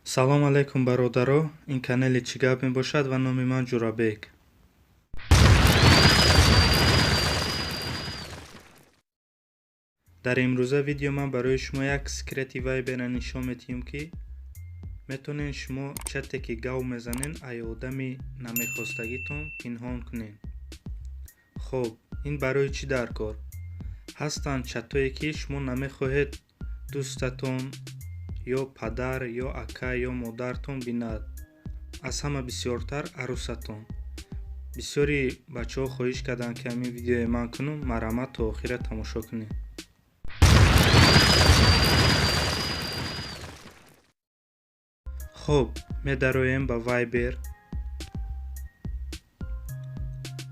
салом алайкум бародаро, ин канали чӣ гап мебошад ва номи ман Ҷурабек. дар имрӯза видео ман барои шумо як секрети вайбера нишон медиҳем ки метонед шумо чате ки гав мезанед ай одами намехостагитон пинҳон кунед. хуб, ин барои чӣ дар кор? ҳастанд чатое ки шумо намехоҳед дӯстатон ё падар ё ака ё модартон бинад, аз ҳама бисёртар арӯсатон. бисёри бачаҳо хоҳиш карданд ки ҳамин видеои ман кунам, марҳамат то охира тамошо кунед. хуб, медароем ба вайбер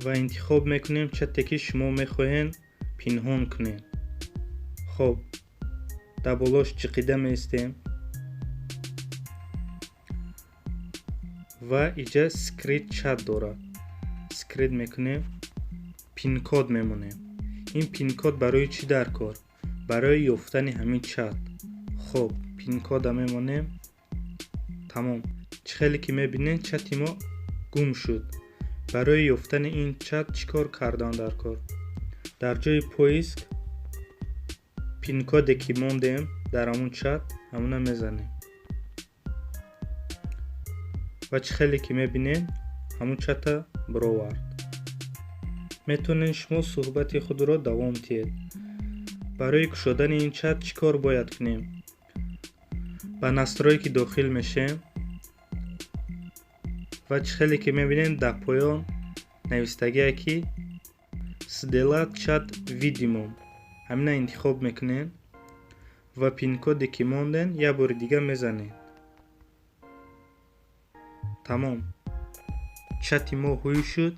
ва интихоб мекунем чате ки шумо мехоҳед пинҳон кунед. хуб, дар болош чиқида меистем ва иҷа скрит чат дорад. скрит мекунем, пинкод мемонем. ин пинкод барои чӣ дар кор? барои ёфтани ҳамин чат. хуб, пинкода мемонем. тамом. чӣ хеле ки мебинед чати мо гум шуд. барои ёфтани ин чат чӣ кор кардан дар кор? дар ҷои поиск пинкоде ки мондем дар ҳамун чат ҳамуна мезанем ва чӣ хеле ки мебинед ҳамун чата баровард. метонед шумо суҳбати худро давом диҳед. барои кушодани ин чат чӣ кор бояд кунем? ба настройки дохил мешем ва чӣ хеле ки мебинед дар поён навистагие ки сделать чат видимум, ҳамина интихоб мекунед ва пинкоде ки монден як бори дига мезанед. тамом. чати мо ҳуй шуд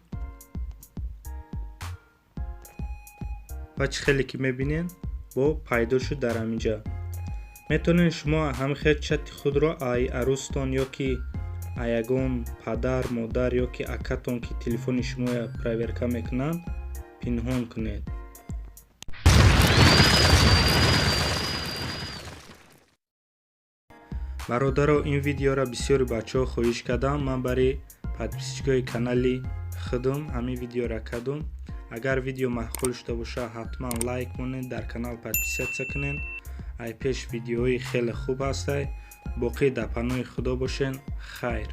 ва чӣ хеле ки мебинед бо пайдо шуд дар ҳаминҷа. метонед шумо ҳамихел чати худро ай арӯстон ё ки аягон, падар, модар ё ки акатон ки телефони шумоя проверка мекунанд пинҳон кунед. бародаро, ин видеоро бисёри бачаҳо хоҳиш карданд. ман барои подписчикои канали худам ҳамин видеоро кардам. агар видео маъқул шуда бошад ҳатман лайк монед, дар канал подписатсия кунед. ай пеш видеоҳои хеле хуб ҳастай. боқӣ дар паноҳи худо бошед. хайр.